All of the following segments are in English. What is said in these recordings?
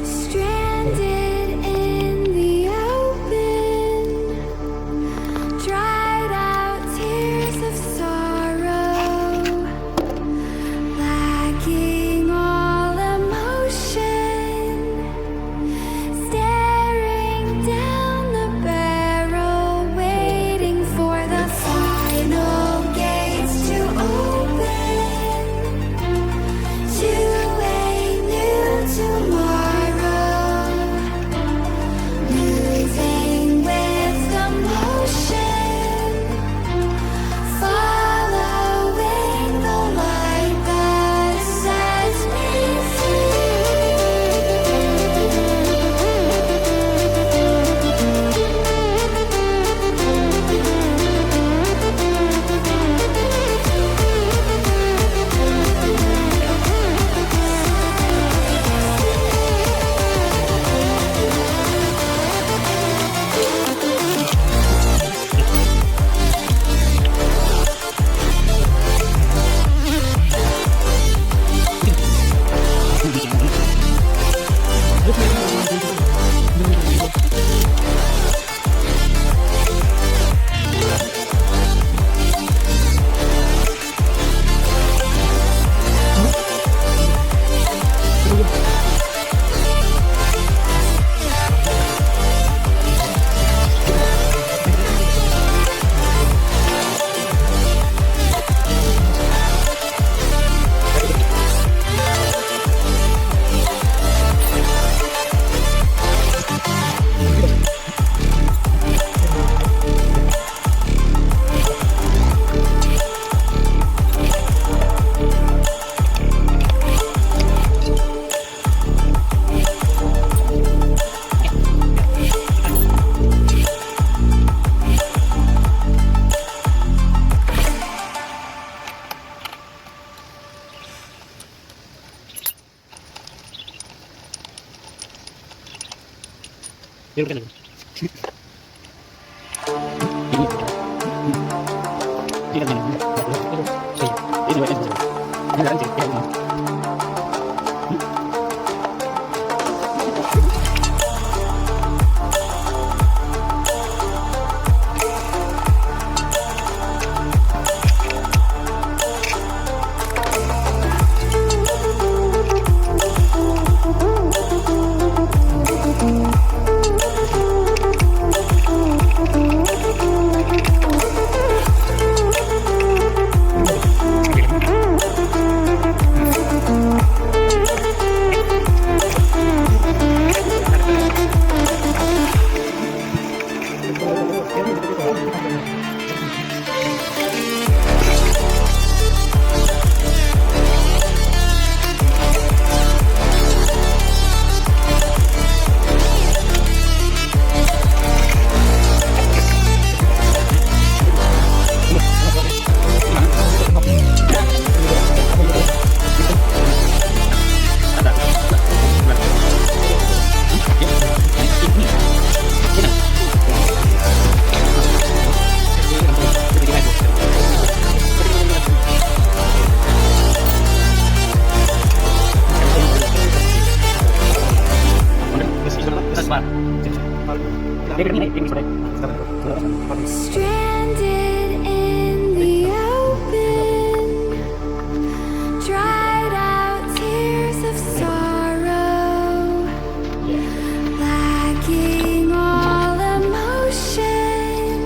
Stranded in the open, dried out tears of sorrow, lacking all emotion, staring down the barrel, waiting for the final gates to open to a new tomorrow, moving with the motion, following the light that sets me Stranded in the open, dried out tears of sorrow, lacking all emotion,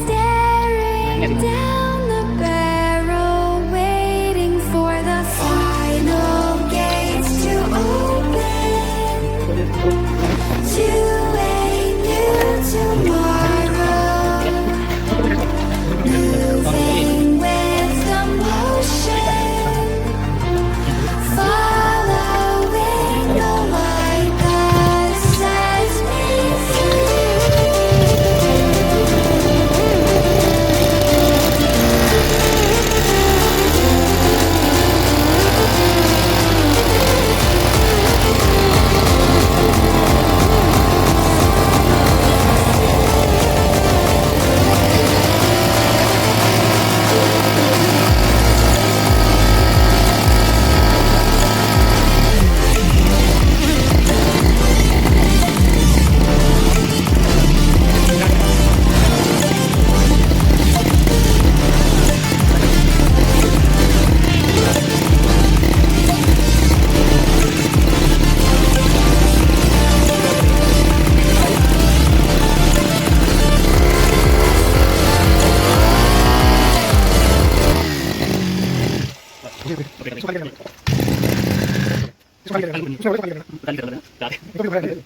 staring down the barrel, waiting for the final gates to open to a new tomorrow, moving with the motion, following the light that sets me Tadi